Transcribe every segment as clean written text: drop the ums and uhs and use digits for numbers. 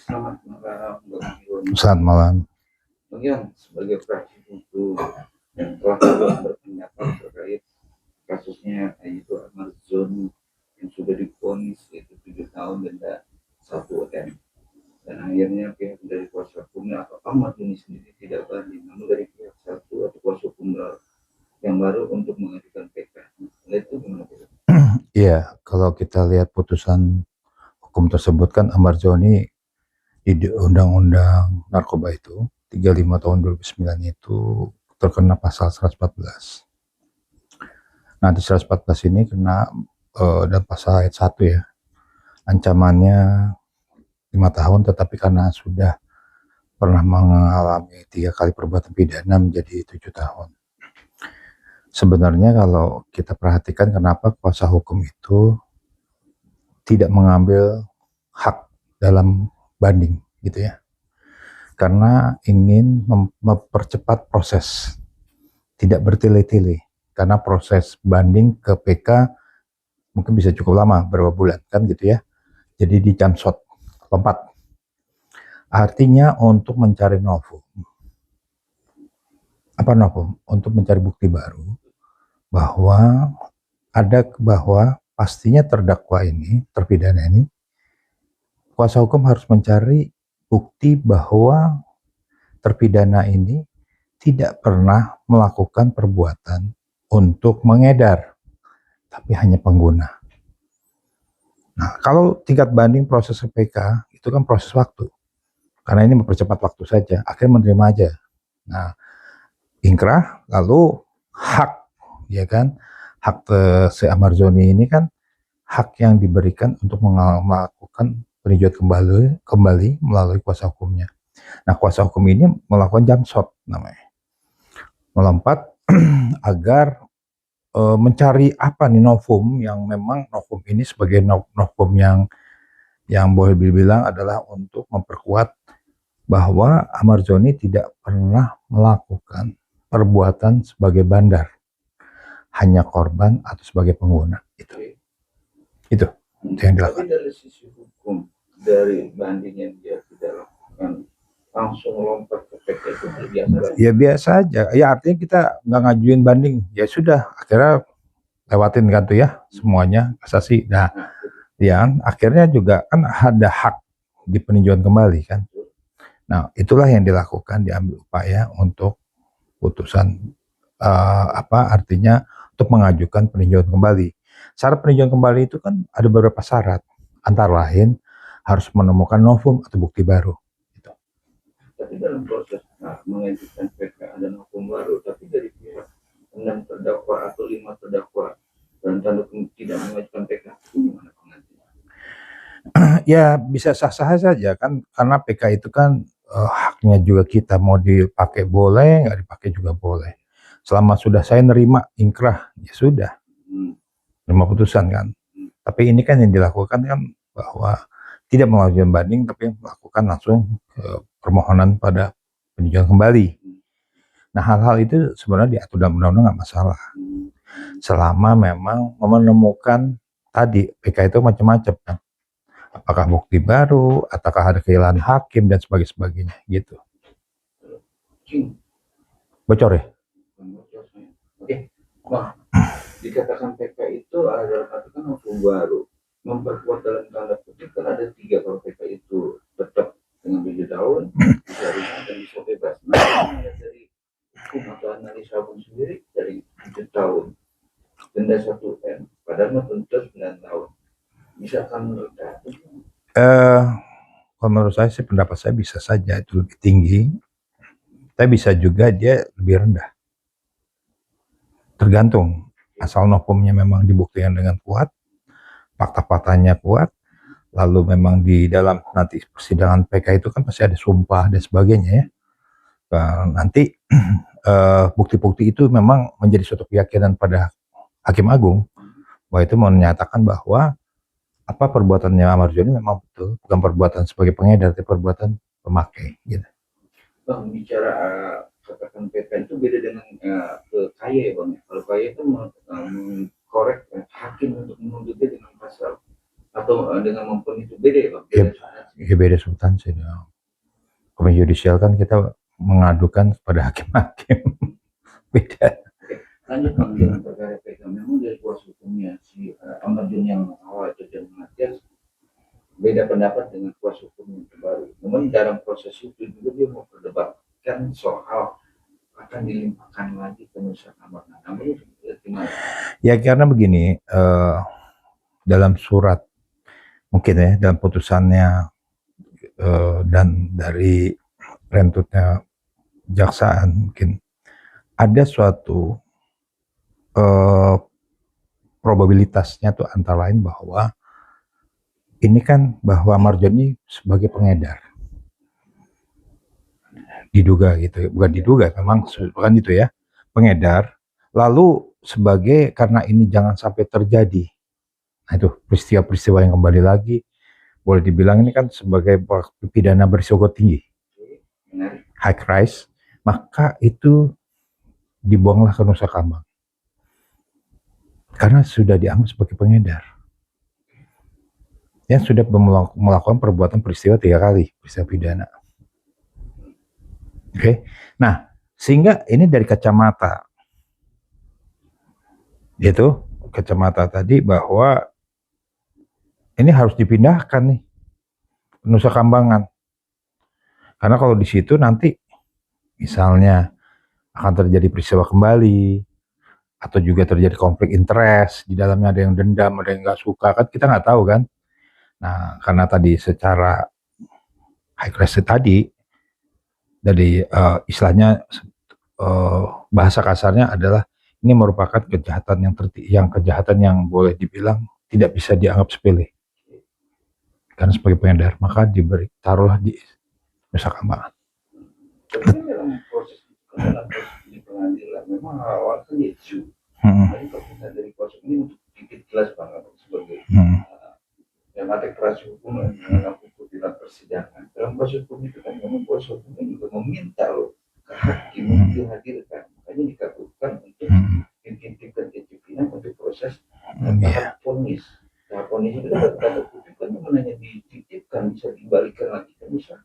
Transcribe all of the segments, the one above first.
selamat malam Bang Yun. Selamat malam. Bang Yun, sebagai praktisi hukum yang telah berpendapat terkait kasusnya yaitu Ahmad Zoni yang sudah divonis yaitu 7 tahun denda 1 M, dan akhirnya pihak dari kuasa hukumnya atau Ahmad Zoni sendiri tidak banding, namun dari pihak satu atau kuasa hukum yang baru untuk mengajukan PK. Itu gimana? Iya, kalau kita lihat putusan hukum tersebut kan Ahmad Zoni di Undang-Undang Narkoba itu 35 tahun 2009 itu terkena pasal 114. Nah di 114 ini kena dan pasal ayat 1 ya, ancamannya 5 tahun, tetapi karena sudah pernah mengalami 3 kali perbuatan pidana menjadi 7 tahun. Sebenarnya kalau kita perhatikan kenapa kuasa hukum itu tidak mengambil hak dalam banding gitu ya, karena ingin mempercepat proses, tidak bertele-tele, karena proses banding ke PK mungkin bisa cukup lama, berapa bulan kan gitu ya, jadi di jump shot, lompat. Artinya untuk mencari novum, untuk mencari bukti baru bahwa pastinya terdakwa ini, terpidana ini, kuasa hukum harus mencari bukti bahwa terpidana ini tidak pernah melakukan perbuatan untuk mengedar, tapi hanya pengguna. Nah, kalau tingkat banding proses PK itu kan proses waktu, karena ini mempercepat waktu saja, akhirnya menerima aja. Nah, ingkrah, lalu hak, ya kan, hak si Ahmad Zoni ini kan hak yang diberikan untuk melakukan peninjauan kembali melalui kuasa hukumnya. Nah, kuasa hukum ini melakukan jump shot namanya, melompat agar mencari apa nih novum yang memang novum ini sebagai novum yang boleh dibilang adalah untuk memperkuat bahwa Ahmad Zoni tidak pernah melakukan perbuatan sebagai bandar, hanya korban atau sebagai pengguna. Itu yang dilakukan. Tapi dari sisi hukum, dari banding yang dia tidak lakukan, langsung lompat ke PK itu biasa? Ya biasa aja. Ya artinya kita nggak ngajuin banding. Ya sudah, akhirnya lewatin kan tuh ya semuanya kasasi. Nah, ya akhirnya juga kan ada hak di peninjauan kembali kan. Nah, itulah yang dilakukan, diambil upaya untuk putusan artinya untuk mengajukan peninjauan kembali. Syarat peninjauan kembali itu kan ada beberapa syarat, antara lain harus menemukan novum atau bukti baru. Gitu. Tapi dalam proses mengajukan PK ada novum baru, tapi dari pihak 6 terdakwa atau 5 terdakwa dan tanda tidak mengajukan PK, gimana pengajuan? Ya bisa sah-sah saja kan, karena PK itu kan haknya juga kita, mau dipakai boleh, nggak dipakai juga boleh. Selama sudah saya nerima ingkrah, ya sudah, nerima putusan kan. Tapi ini kan yang dilakukan kan bahwa tidak mengajukan banding, tapi melakukan langsung permohonan pada peninjauan kembali. Nah, hal-hal itu sebenarnya diatur dalam undang-undang nggak masalah, selama memang menemukan tadi PK itu macam-macam kan. Apakah bukti baru, ataukah ada kehilangan hakim dan sebagainya gitu. Bocor ya? Oke, Bang, dikatakan PK itu adalah katakan novum baru, memperkuat dalam tanda kutip kan ada 3 kalau PK itu tetap dengan 7 tahun, bisa ringan dan bisa bebas. Nah, dari hukum atau analisa hukum sendiri dari 7 tahun, denda 1 M, padahal menuntut 9 tahun. Misalkan menurut kalau menurut saya sih, pendapat saya bisa saja itu lebih tinggi, tapi bisa juga dia lebih rendah. Tergantung, asal novumnya memang dibuktikan dengan kuat, fakta-faktanya kuat, lalu memang di dalam nanti persidangan PK itu kan pasti ada sumpah dan sebagainya ya. Nanti bukti-bukti itu memang menjadi suatu keyakinan pada Hakim Agung bahwa itu menyatakan bahwa apa perbuatannya Ahmad Zoni memang betul, bukan perbuatan sebagai pengedar, tapi perbuatan pemakai gitu. Bang, bicara katakan PK itu beda dengan kaya ya Bang. Kalau kaya itu korek hakim untuk menuntutnya dengan pasal atau dengan memponis itu beda ya Bang. Ya beda substansi dong. Komisi yudisial kan kita mengadukan kepada hakim-hakim. Beda. Lanjut Bang, dengan perkara PK, memang dari kuasa hukumnya si Ahmad Joni yang awal itu dan Matias beda pendapat dengan kuasa hukum yang terbaru. Namun dalam proses itu juga dia mau perdebatkan soal akan dilimpahkan lagi ke Nusa Kambangan. Namun gimana? Ya karena begini, dalam surat mungkin ya, dalam putusannya dan dari rentutnya jaksaan mungkin ada suatu probabilitasnya tuh antara lain bahwa ini kan bahwa Marjoni sebagai pengedar diduga gitu, bukan diduga, memang bukan itu ya, pengedar. Lalu sebagai karena ini jangan sampai terjadi, nah itu peristiwa-peristiwa yang kembali lagi, boleh dibilang ini kan sebagai pidana berisiko tinggi, high rise, maka itu dibuanglah ke Nusa Kambangan karena sudah dianggap sebagai pengedar yang sudah melakukan perbuatan peristiwa 3 kali peristiwa pidana. Oke, nah sehingga ini dari kacamata itu kacamata tadi bahwa ini harus dipindahkan nih ke Nusa Kambangan karena kalau di situ nanti misalnya akan terjadi peristiwa kembali atau juga terjadi konflik interest, di dalamnya ada yang dendam, ada yang nggak suka, kan kita nggak tahu kan. Nah, karena tadi secara high risk tadi, dari istilahnya bahasa kasarnya adalah ini merupakan kejahatan yang boleh dibilang tidak bisa dianggap sepele. Karena sebagai pengedar, maka taruhlah di Nusa Kambangan. Tapi dalam proses di pengadilan memang awal kan isu. Tapi kalau kita dari proses ini untuk sedikit jelas banget sebagai yang ada proses hukum yang hukum di dalam persidangan. Dalam proses hukum itu kan memang proses hukum juga meminta loh ke hakim untuk dihadirkan. Makanya dikabulkan untuk dititipkan ke pimpinan untuk proses tahap vonis. Tahap vonis itu kan tanda kutip kan hanya dititipkan bisa dibalikan lagi ke Nusa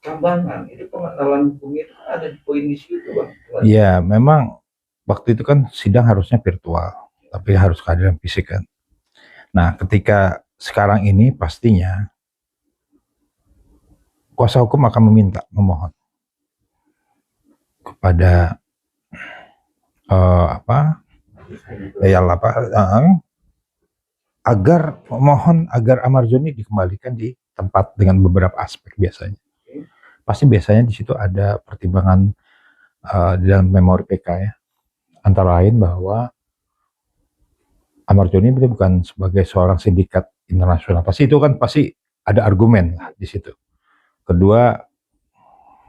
Kambangan. Itu pengenalan hukumnya itu ada di poin di situ Bang. Iya, memang waktu itu kan sidang harusnya virtual, tapi harus kehadiran fisik kan. Nah, ketika sekarang ini pastinya kuasa hukum akan memohon kepada agar Ahmad Joni dikembalikan di tempat dengan beberapa aspek biasanya. Pasti biasanya di situ ada pertimbangan di dalam memori PK ya. Antara lain bahwa Ahmad Joni itu bukan sebagai seorang sindikat internasional. Pasti ada argumen lah di situ. Kedua,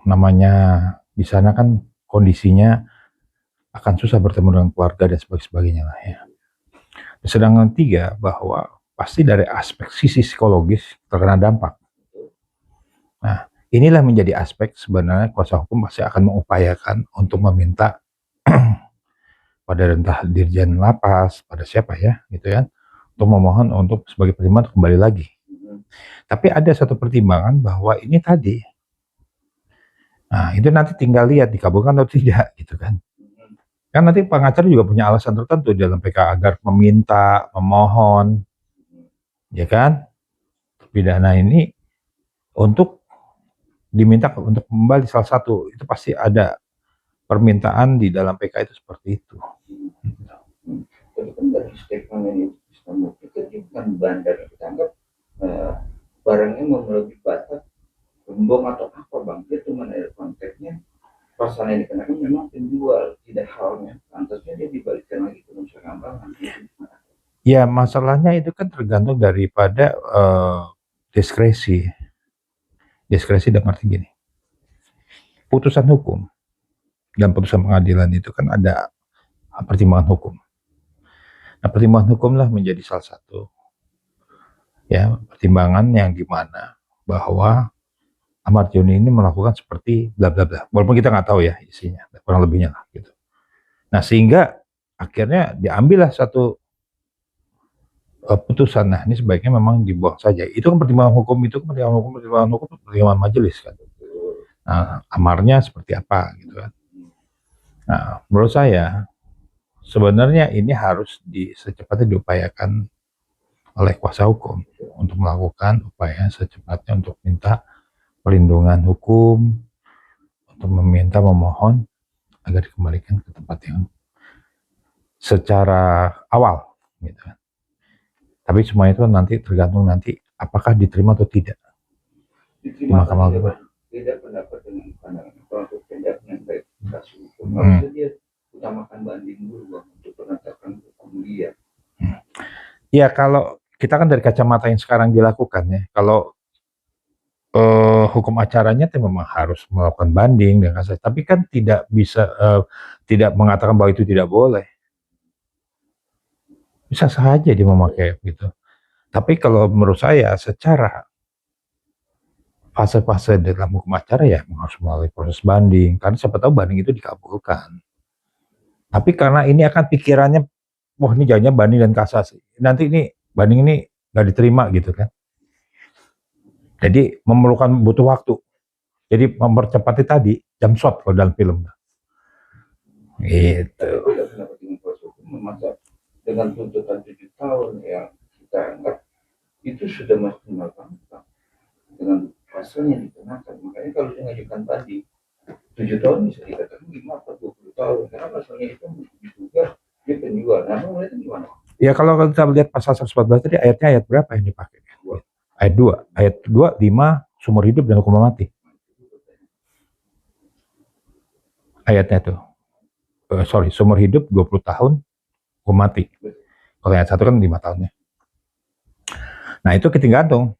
namanya di sana kan kondisinya akan susah bertemu dengan keluarga dan sebagainya lah ya. Sedangkan tiga, bahwa pasti dari aspek sisi psikologis terkena dampak. Nah, inilah menjadi aspek sebenarnya kuasa hukum pasti akan mengupayakan untuk meminta pada entah dirjen lapas, pada siapa ya, gitu ya, untuk memohon untuk sebagai pertimbangan kembali lagi. Tapi ada satu pertimbangan bahwa ini tadi, nah itu nanti tinggal lihat dikabulkan atau tidak, gitu kan. Kan nanti pengacara juga punya alasan tertentu dalam PK agar meminta, memohon, ya kan, pidana ini untuk diminta untuk kembali salah satu, itu pasti ada permintaan di dalam PK itu seperti itu. Tapi kan dari statement ini kita bukan bandar, kita anggap barangnya melebihi batas gembong atau apa Bang, dia cuma ada konteksnya pasal yang dikenakan memang penjual, tidak halnya pantasnya dia dibalikkan lagi ke Nusa Kambangan. Ya masalahnya itu kan tergantung daripada diskresi dalam arti gini, putusan hukum dan putusan pengadilan itu kan ada pertimbangan hukum. Nah, pertimbangan hukumlah menjadi salah satu ya pertimbangan yang dimana bahwa Ahmad Joni ini melakukan seperti bla bla bla, walaupun kita nggak tahu ya isinya, kurang lebihnya lah gitu. Nah sehingga akhirnya diambillah satu putusan. Nah, ini sebaiknya memang dibuang saja. Itu kan pertimbangan hukum, pertimbangan majelis kan. Nah, amarnya seperti apa gitu kan. Nah, menurut saya sebenarnya ini harus secepatnya diupayakan oleh kuasa hukum untuk melakukan upaya secepatnya untuk minta perlindungan hukum, untuk memohon agar dikembalikan ke tempat yang secara awal gitu kan. Tapi semua itu nanti tergantung nanti apakah diterima atau tidak di Mahkamah Agung. Tidak pendapat dengan pandangan untuk tindak yang baik kasus hukum. Harusnya dia utamakan banding dulu untuk penetapan hukum dia. Ya kalau kita kan dari kacamata yang sekarang dilakukan ya, kalau hukum acaranya memang harus melakukan banding dan kasasi, tapi kan tidak bisa tidak mengatakan bahwa itu tidak boleh. Bisa saja dia memakai gitu. Tapi kalau menurut saya secara fase-fase dalam hukum acara ya harus melalui proses banding, karena siapa tahu banding itu dikabulkan. Tapi karena ini akan pikirannya, wah ini jangan banding dan kasasi, nanti ini banding ini nggak diterima gitu kan. Jadi memerlukan butuh waktu. Jadi mempercepatnya tadi jam shot kalau dalam film. Gitu. Dengan tuntutan 7 tahun yang kita anggap itu sudah maksimal banget dengan pasal yang dikenakan. Makanya kalau saya mengajukan banding 7 tahun bisa dikatakan 5 atau 20 tahun karena pasalnya itu diduga dia penjual. Nah, itu gimana? Ya kalau kita lihat pasal 114 tadi ayat berapa yang dipakai? Ayat 2, 5 seumur hidup dan hukuman mati. Ayatnya tuh. Seumur hidup 20 tahun hukum mati. Kalau ayat 1 kan 5 tahunnya. Nah itu tergantung.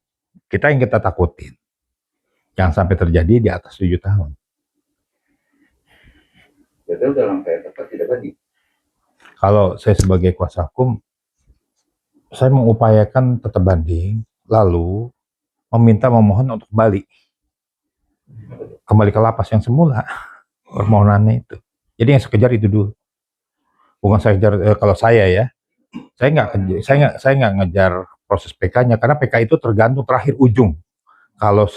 Kita yang kita takutin. Jangan sampai terjadi di atas 7 tahun. Betul dalam kayak apa tidak banding. Kalau saya sebagai kuasa hukum, saya mengupayakan tetap banding, lalu memohon untuk kembali ke lapas yang semula permohonannya itu. Jadi yang sekejar itu dulu. Bukan saya kejar kalau saya ya. Saya nggak ngejar proses PK-nya karena PK itu tergantung terakhir ujung. Kalau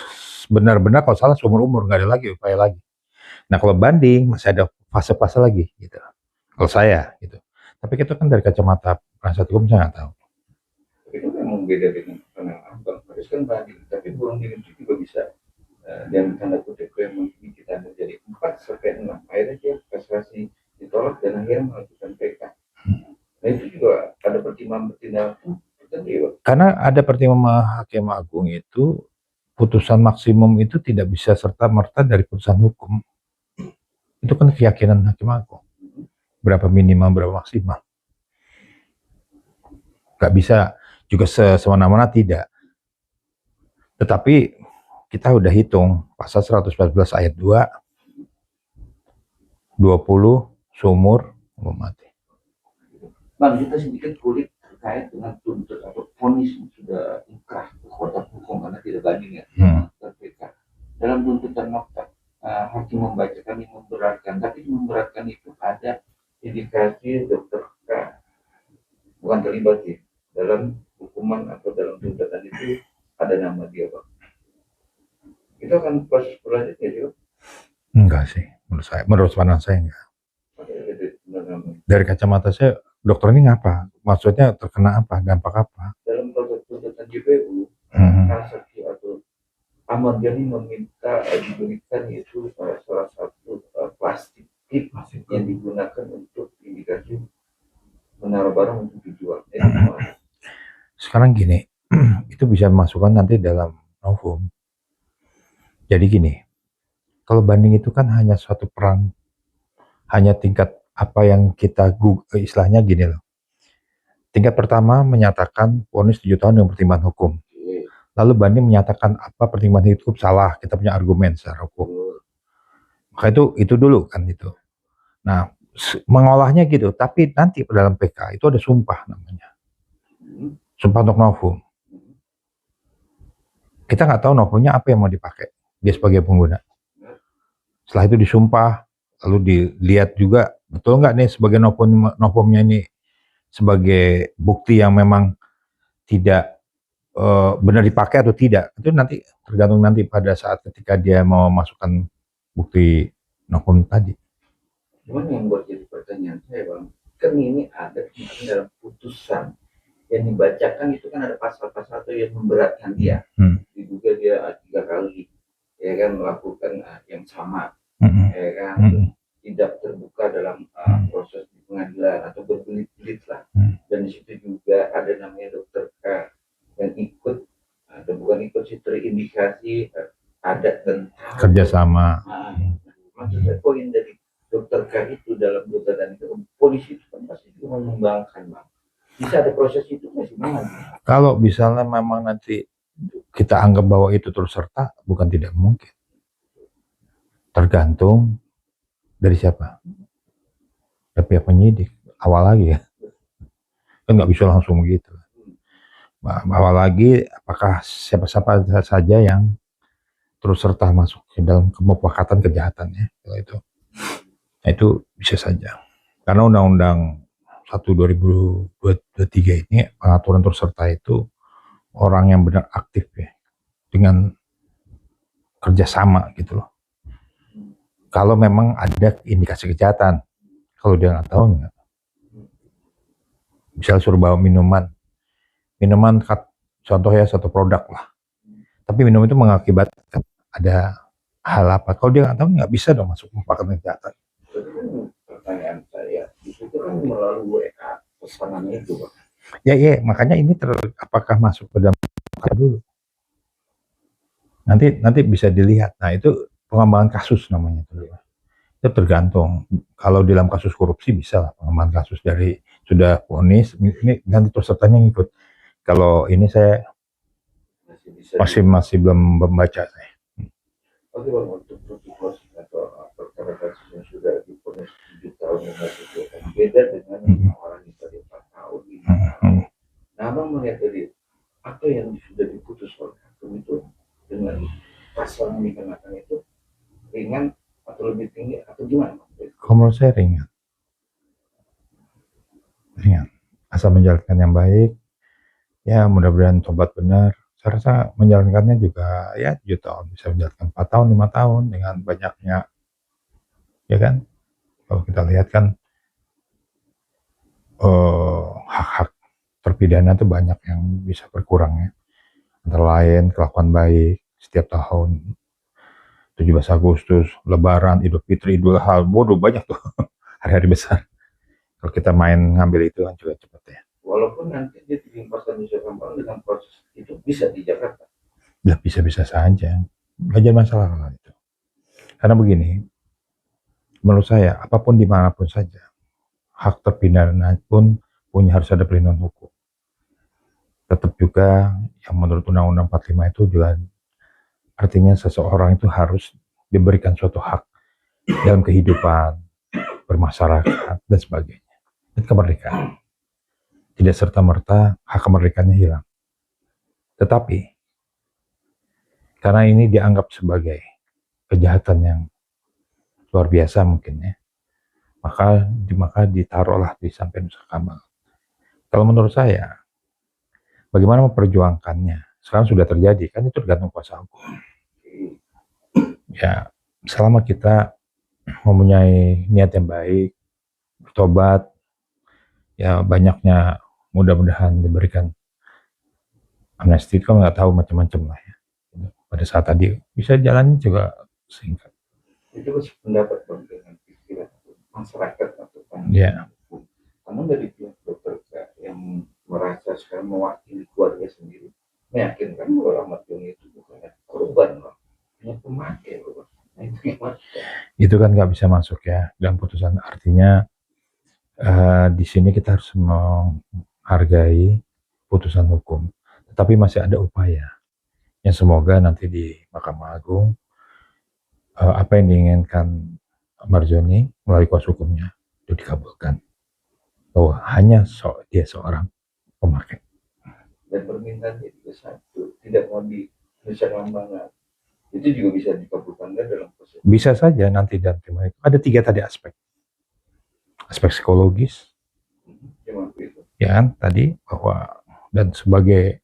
benar-benar kalau salah seumur umur nggak ada lagi upaya lagi. Nah kalau banding masih ada fase-fase lagi gitu. Kalau saya gitu. Tapi itu kan dari kacamata penasihat hukum saya nggak tahu. Itu memang beda dengan pandangan abang. Harus kan banding. Tapi buang diri itu juga bisa. Dan tanda kutip yang kita menjadi 4-6. Akhirnya dia kasasi ditolak dan akhirnya melakukan PK. Nah itu juga ada pertimbangan karena ada pertimbangan Hakim Agung itu putusan maksimum itu tidak bisa serta-merta dari putusan hukum. Itu kan keyakinan Hakim Agung. Berapa minimal, berapa maksimal. Gak bisa juga semena-mena tidak. Tetapi kita udah hitung pasal 114 ayat 2, 20 seumur hukum mati. Bang, kita sedikit kulik terkait dengan tuntut atau vonis yang sudah inkrah kekuatan hukum karena tidak banding ya. Dalam tuntutan nota hakim membacakan yang memberatkan, tapi memberatkan itu ada indikasi dokter K bukan terlibat ya dalam hukuman atau dalam tuntutan itu ada nama dia bang. Itu akan proses berlanjutnya juga? Enggak sih, menurut pandang saya enggak. Dari kacamata saya dokter ini ngapa? Maksudnya terkena apa? Dampak apa? Dalam proses tuntutan JPU, saksi atau Ahmad Yani meminta diberikan itu salah satu plastik tip yang digunakan untuk indikasi menaruh barang untuk dijual. Sekarang gini, itu bisa dimasukkan nanti dalam novum. Jadi gini, kalau banding itu kan hanya suatu perang, hanya tingkat apa yang kita istilahnya gini loh. Tingkat pertama menyatakan vonis 7 tahun dengan pertimbangan hukum. Lalu banding menyatakan apa pertimbangan hukum salah, kita punya argumen secara hukum. Maka itu dulu kan itu. Nah, mengolahnya gitu, tapi nanti dalam PK itu ada sumpah namanya. Sumpah untuk novum. Kita nggak tahu novumnya apa yang mau dipakai dia sebagai pengguna. Setelah itu disumpah, lalu dilihat juga betul nggak nih sebagai novumnya ini sebagai bukti yang memang tidak benar dipakai atau tidak, itu nanti tergantung nanti pada saat ketika dia mau masukkan bukti nokum tadi. Cuman yang buat jadi pertanyaan saya bang, kan ini ada kemarin dalam putusan yang dibacakan itu kan ada pasal-pasal itu yang memberatkan dia, diduga dia 3 kali ya kan melakukan yang sama, ya kan tidak terbuka dalam proses di pengadilan atau berbelit-belit lah, dan di situ juga ada namanya dokter K yang ikut atau bukan ikut sih terindikasi ada tentang kerjasama. Maksud saya poin dari dokter K itu dalam gugatan itu polisi itu kan pasti juga mengembangkan bang, bisa ada proses itu masih mana? Kalau misalnya memang nanti kita anggap bahwa itu turut serta, bukan tidak mungkin, tergantung dari siapa, dari pihak penyidik awal lagi ya, kan nggak bisa langsung begitu. Awal lagi apakah siapa-siapa saja yang terus serta masuk ke dalam kemufakatan kejahatan ya, itu. Nah, itu bisa saja. Karena Undang-Undang 1/2023 ini pengaturan turut serta itu orang yang benar aktif ya, dengan kerjasama gitu loh. Kalau memang ada indikasi kejahatan, kalau dia nggak tahu nggak, misalnya suruh bawa minuman contoh ya satu produk lah, tapi minum itu mengakibatkan ada hal apa, kalau dia nggak tahu nggak bisa dong masuk kemufakatan kejahatan. Pertanyaan saya itu kan melalui WA pesanan itu bang. Ya makanya ini apakah masuk ke dalam dulu, nanti bisa dilihat. Nah itu pengembangan kasus namanya itu tergantung. Kalau dalam kasus korupsi bisa lah pengembangan kasus dari sudah vonis ini nanti terus sertanya ngikut. Kalau ini saya masih belum membaca saya. Oke bang, untuk proses atau perkara kasus yang sudah divonis 7 tahun yang masih beda dengan orang yang tadi 4 tahun ini. Nah abang melihat dari apa yang sudah diputus oleh hakim itu dengan pasal yang dikenakan itu ringan atau lebih tinggi atau gimana? Kalau menurut saya ringan, asal menjalankan yang baik ya, mudah-mudahan tobat benar. Saya rasa menjalankannya juga ya 7 tahun, bisa menjalankan 4 tahun 5 tahun dengan banyaknya ya kan. Kalau kita lihat kan hak-hak terpidana itu banyak yang bisa berkurang ya, antara lain kelakuan baik setiap tahun, 17 Agustus, Lebaran, Idul Fitri, Idul Adha, bodoh banyak tuh hari-hari besar. Kalau kita main ngambil itu kan juga cepat ya. Walaupun nanti dia dilimpahkan Nusa Kambangan dengan proses itu bisa di Jakarta. Ya bisa-bisa saja, nggak jadi masalah lah itu. Karena begini, menurut saya apapun dimanapun saja, hak terpidana pun harus ada perlindungan hukum. Tetap juga yang menurut Undang-Undang 45 itu juga artinya seseorang itu harus diberikan suatu hak dalam kehidupan, bermasyarakat, dan sebagainya. Dan kemerdekaan. Tidak serta-merta hak kemerdekaannya hilang. Tetapi, karena ini dianggap sebagai kejahatan yang luar biasa mungkin ya, maka ditaruhlah di samping Nusa Kambangan. Kalau menurut saya, bagaimana memperjuangkannya? Sekarang sudah terjadi, kan itu tergantung kuasa hukum. Ya, selama kita mempunyai niat yang baik, bertobat, ya banyaknya mudah-mudahan diberikan amnesti. Kalau nggak tahu macam-macam lah ya. Pada saat tadi bisa jalan juga singkat. Itu pendapat dengan pikiran masyarakat atau ya. Namun dari pihak dokter yang merasa sekarang mewakili keluarga sendiri, meyakinkan bahwa Ahmad Joni itu bukan korban, hanya pemakai. Itu kan nggak bisa masuk ya dalam putusan. Artinya di sini kita harus menghargai putusan hukum, tetapi masih ada upaya yang semoga nanti di Mahkamah Agung apa yang diinginkan Marjoni melalui kuasa hukumnya itu dikabulkan, bahwa hanya dia seorang pemakai. Dan permintaan itu satu, tidak mau di Nusa Kambangan, itu juga bisa dikabulkan dalam proses. Bisa saja nanti dan terima itu. Ada 3 tadi aspek psikologis, ya kan, tadi bahwa dan sebagai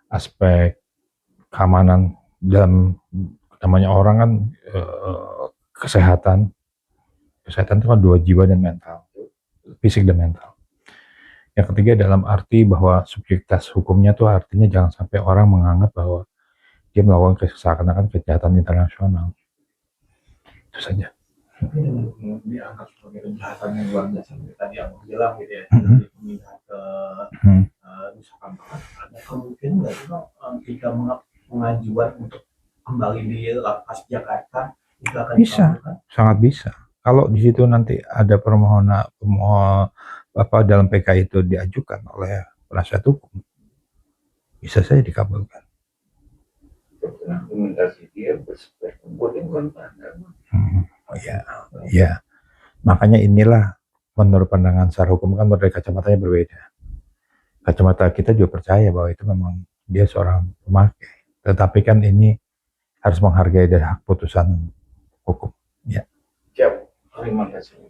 aspek keamanan dalam namanya orang kan kesehatan itu kan 2, jiwa dan mental, fisik dan mental. Yang ketiga dalam arti bahwa subjektivitas hukumnya tuh artinya jangan sampai orang menganggap bahwa dia melakukan seakan-akan kejahatan internasional. Itu saja. Tapi dengan dianggap sebagai kejahatan yang luar biasa tadi yang bilang gitu ya, pindah ke Nusa Kambangan, ada kemungkinan nggak sih jika pengajuan untuk kembali di lapas Jakarta itu akan Bisa, dikabulkan? sangat bisa. Kalau di situ nanti ada permohonan dalam PK itu diajukan oleh penasihat hukum, bisa saja dikabulkan. Argumentasi dia berspekulasi bukan pandang. Ya, makanya inilah menurut pandangan secara hukum kan dari kacamatanya berbeda. Kacamata kita juga percaya bahwa itu memang dia seorang pemakai, tetapi kan ini harus menghargai dari hak putusan hukum. Ya. Siap. Terima kasih.